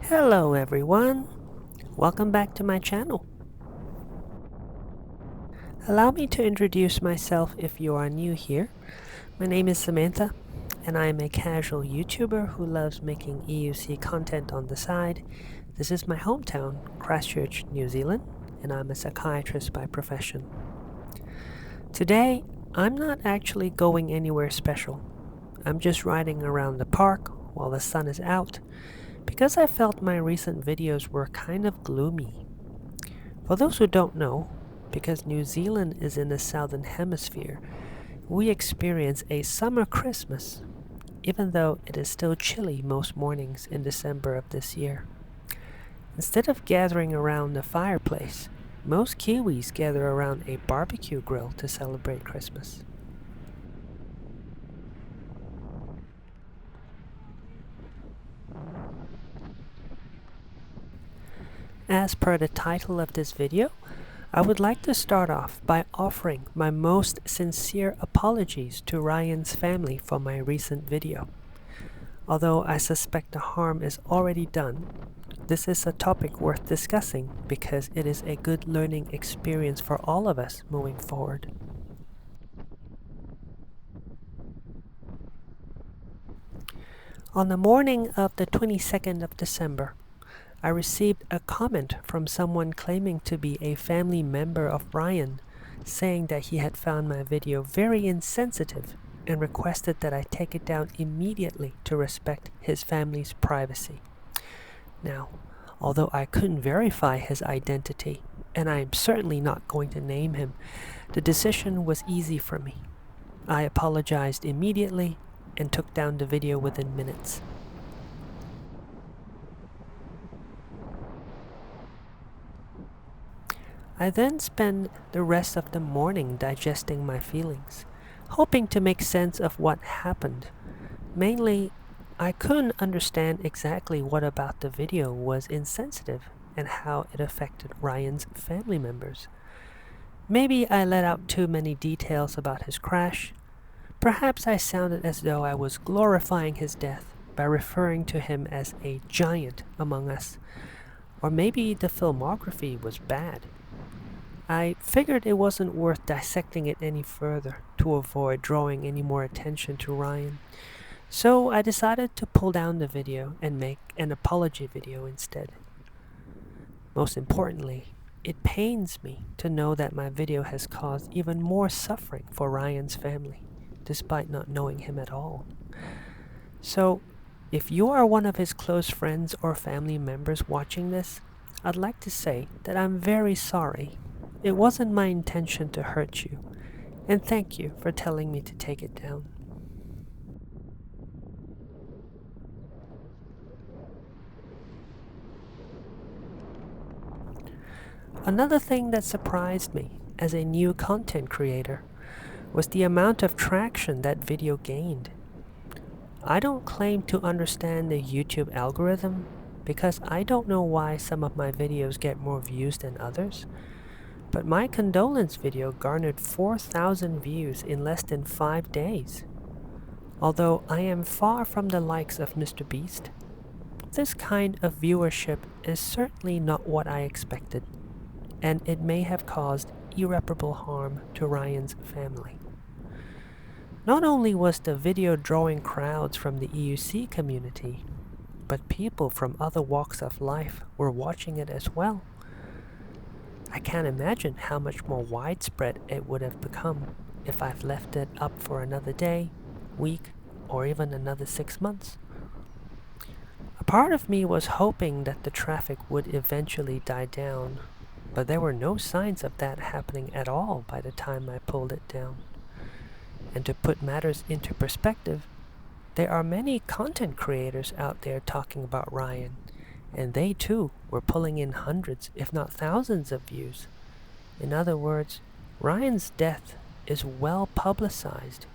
Hello everyone, welcome back to my channel. Allow me to introduce myself if you are new here. My name is Samantha and I am a casual YouTuber who loves making EUC content on the side. This is my hometown, Christchurch, New Zealand, and I'm a psychiatrist by profession. Today, I'm not actually going anywhere special. I'm just riding around the park while the sun is out because I felt my recent videos were kind of gloomy. For those who don't know, because New Zealand is in the southern hemisphere, we experience a summer Christmas, even though it is still chilly most mornings in December of this year. Instead of gathering around the fireplace, most Kiwis gather around a barbecue grill to celebrate Christmas. As per the title of this video, I would like to start off by offering my most sincere apologies to Ryan's family for my recent video. Although I suspect the harm is already done, this is a topic worth discussing because it is a good learning experience for all of us moving forward. On the morning of the 22nd of December, I received a comment from someone claiming to be a family member of Ryan, saying that he had found my video very insensitive and requested that I take it down immediately to respect his family's privacy. Now, although I couldn't verify his identity, and I am certainly not going to name him, the decision was easy for me. I apologized immediately and took down the video within minutes. I then spent the rest of the morning digesting my feelings, hoping to make sense of what happened. Mainly, I couldn't understand exactly what about the video was insensitive and how it affected Ryan's family members. Maybe I let out too many details about his crash. Perhaps I sounded as though I was glorifying his death by referring to him as a giant among us. Or maybe the filmography was bad. I figured it wasn't worth dissecting it any further to avoid drawing any more attention to Ryan. So I decided to pull down the video and make an apology video instead. Most importantly, it pains me to know that my video has caused even more suffering for Ryan's family, despite not knowing him at all. So, if you are one of his close friends or family members watching this, I'd like to say that I'm very sorry. It wasn't my intention to hurt you, and thank you for telling me to take it down. Another thing that surprised me as a new content creator was the amount of traction that video gained. I don't claim to understand the YouTube algorithm because I don't know why some of my videos get more views than others. But my condolence video garnered 4,000 views in less than 5 days. Although I am far from the likes of Mr. Beast, this kind of viewership is certainly not what I expected, and it may have caused irreparable harm to Ryan's family. Not only was the video drawing crowds from the EUC community, but people from other walks of life were watching it as well. I can't imagine how much more widespread it would have become if I've left it up for another day, week, or even another 6 months. A part of me was hoping that the traffic would eventually die down, but there were no signs of that happening at all by the time I pulled it down. And to put matters into perspective, there are many content creators out there talking about Ryan, and they too were pulling in hundreds, if not thousands of views. In other words, Ryan's death is well publicized,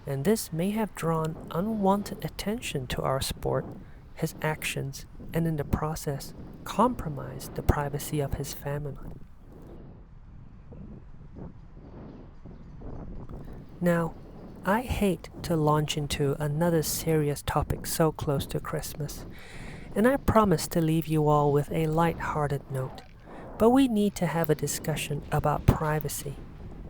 and this may have drawn unwanted attention to our sport, his actions, and in the process, compromised the privacy of his family. Now, I hate to launch into another serious topic so close to Christmas, and I promise to leave you all with a light-hearted note. But we need to have a discussion about privacy,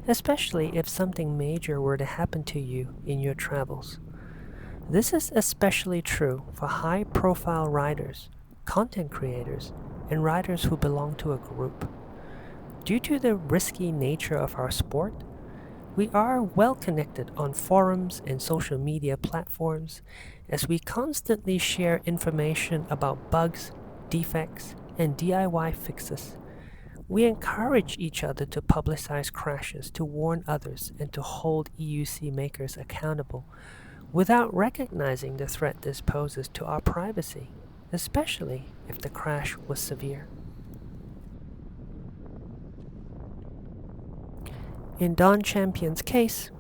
especially if something major were to happen to you in your travels. This is especially true for high-profile riders, content creators, and riders who belong to a group. Due to the risky nature of our sport, we are well connected on forums and social media platforms as we constantly share information about bugs, defects, and DIY fixes. We encourage each other to publicize crashes, to warn others, and to hold EUC makers accountable without recognizing the threat this poses to our privacy, especially if the crash was severe. In Dawn Champion's case,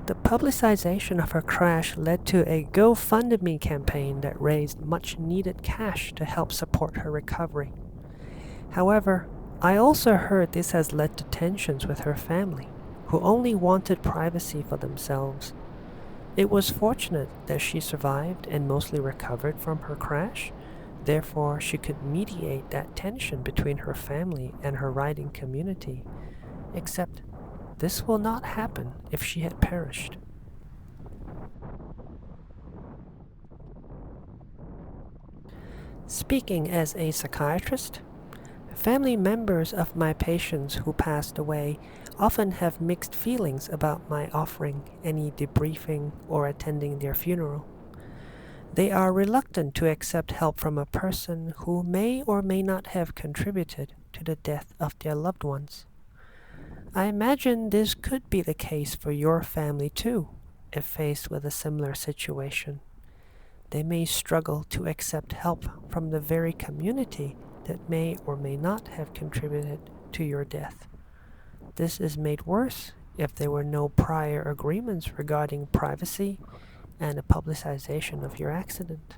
the publicization of her crash led to a GoFundMe campaign that raised much needed cash to help support her recovery. However, I also heard this has led to tensions with her family, who only wanted privacy for themselves. It was fortunate that she survived and mostly recovered from her crash, therefore she could mediate that tension between her family and her riding community, except this will not happen if she had perished. Speaking as a psychiatrist, family members of my patients who passed away often have mixed feelings about my offering any debriefing or attending their funeral. They are reluctant to accept help from a person who may or may not have contributed to the death of their loved ones. I imagine this could be the case for your family too, if faced with a similar situation. They may struggle to accept help from the very community that may or may not have contributed to your death. This is made worse if there were no prior agreements regarding privacy and the publicization of your accident.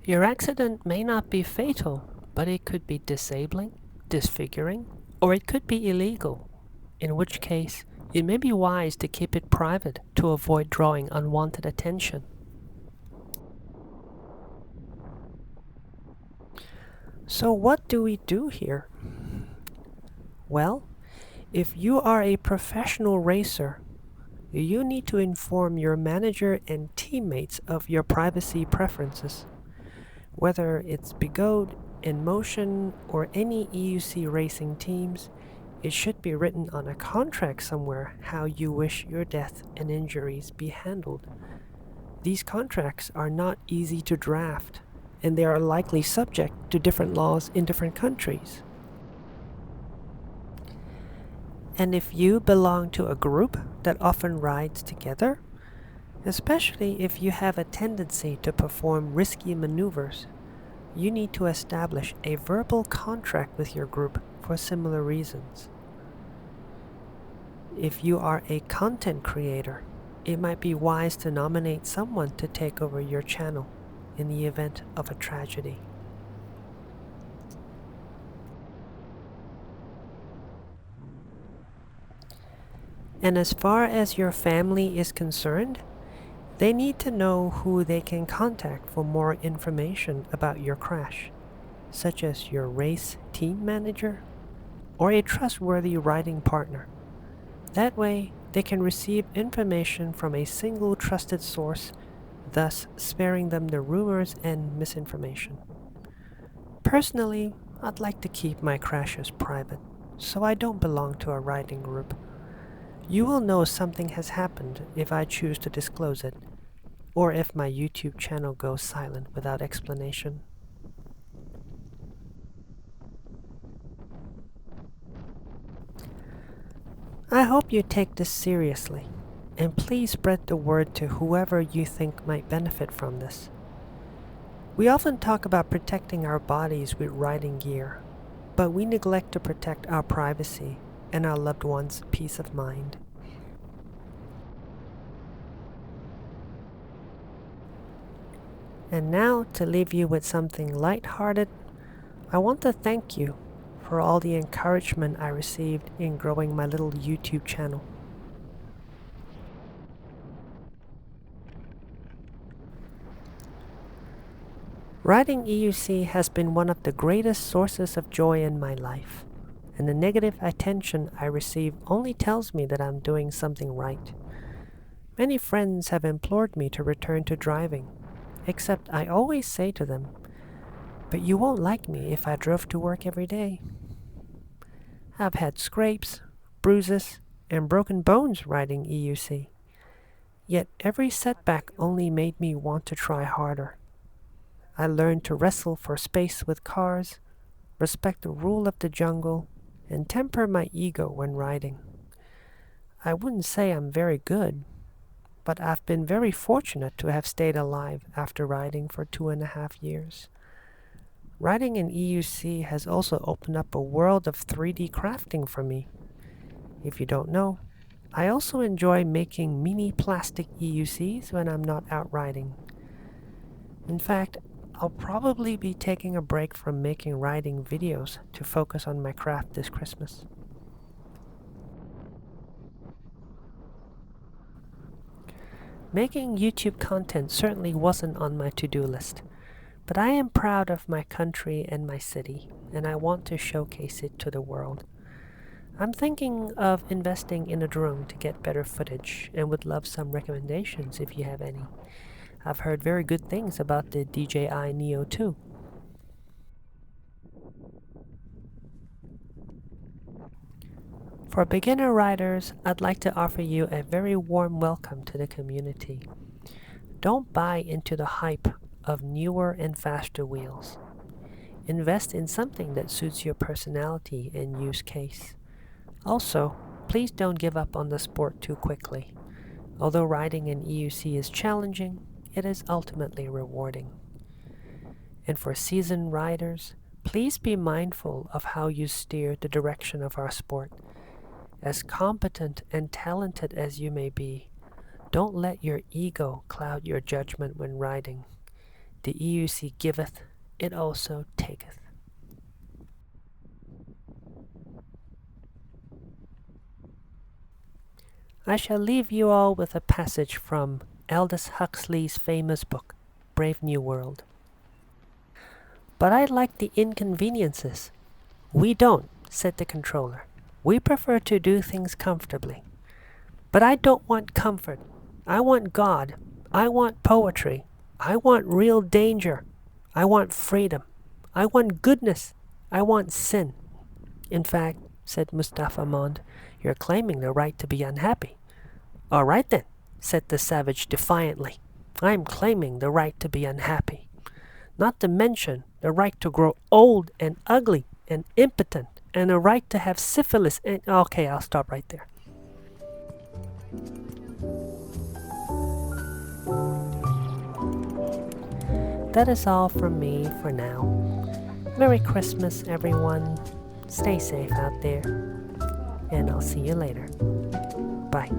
Your accident may not be fatal, but it could be disabling, disfiguring, or it could be illegal, in which case it may be wise to keep it private to avoid drawing unwanted attention. So what do we do here? Well, if you are a professional racer, you need to inform your manager and teammates of your privacy preferences. Whether it's Bigode, InMotion, or any EUC racing teams, it should be written on a contract somewhere how you wish your death and injuries be handled. These contracts are not easy to draft, and they are likely subject to different laws in different countries. And if you belong to a group that often rides together, especially if you have a tendency to perform risky maneuvers, you need to establish a verbal contract with your group for similar reasons. If you are a content creator, it might be wise to nominate someone to take over your channel in the event of a tragedy. And as far as your family is concerned, they need to know who they can contact for more information about your crash, such as your race team manager or a trustworthy riding partner. That way, they can receive information from a single trusted source, thus sparing them the rumors and misinformation. Personally, I'd like to keep my crashes private, so I don't belong to a riding group. You will know something has happened if I choose to disclose it, or if my YouTube channel goes silent without explanation. I hope you take this seriously, and please spread the word to whoever you think might benefit from this. We often talk about protecting our bodies with riding gear, but we neglect to protect our privacy and our loved ones' peace of mind. And now, to leave you with something lighthearted, I want to thank you for all the encouragement I received in growing my little YouTube channel. Writing EUC has been one of the greatest sources of joy in my life, and the negative attention I receive only tells me that I'm doing something right. Many friends have implored me to return to driving, except I always say to them, "But you won't like me if I drove to work every day." I've had scrapes, bruises, and broken bones riding EUC, yet every setback only made me want to try harder. I learned to wrestle for space with cars, respect the rule of the jungle, and temper my ego when riding. I wouldn't say I'm very good, but I've been very fortunate to have stayed alive after riding for 2.5 years. Riding in EUC has also opened up a world of 3D crafting for me. If you don't know, I also enjoy making mini plastic EUCs when I'm not out riding. In fact, I'll probably be taking a break from making riding videos to focus on my craft this Christmas. Making YouTube content certainly wasn't on my to-do list, but I am proud of my country and my city, and I want to showcase it to the world. I'm thinking of investing in a drone to get better footage and would love some recommendations if you have any. I've heard very good things about the DJI Neo 2. For beginner riders, I'd like to offer you a very warm welcome to the community. Don't buy into the hype of newer and faster wheels. Invest in something that suits your personality and use case. Also, please don't give up on the sport too quickly. Although riding in EUC is challenging, it is ultimately rewarding. And for seasoned riders, please be mindful of how you steer the direction of our sport. As competent and talented as you may be, don't let your ego cloud your judgment when riding. The EUC giveth, it also taketh. I shall leave you all with a passage from Aldous Huxley's famous book, Brave New World. "But I like the inconveniences." "We don't," said the controller. "We prefer to do things comfortably." "But I don't want comfort. I want God. I want poetry. I want real danger. I want freedom. I want goodness. I want sin." "In fact," said Mustafa Mond, "you're claiming the right to be unhappy." "All right then," said the savage defiantly. "I'm claiming the right to be unhappy. Not to mention the right to grow old and ugly and impotent, and the right to have syphilis and..." Okay, I'll stop right there. That is all from me for now. Merry Christmas, everyone. Stay safe out there, and I'll see you later. Bye.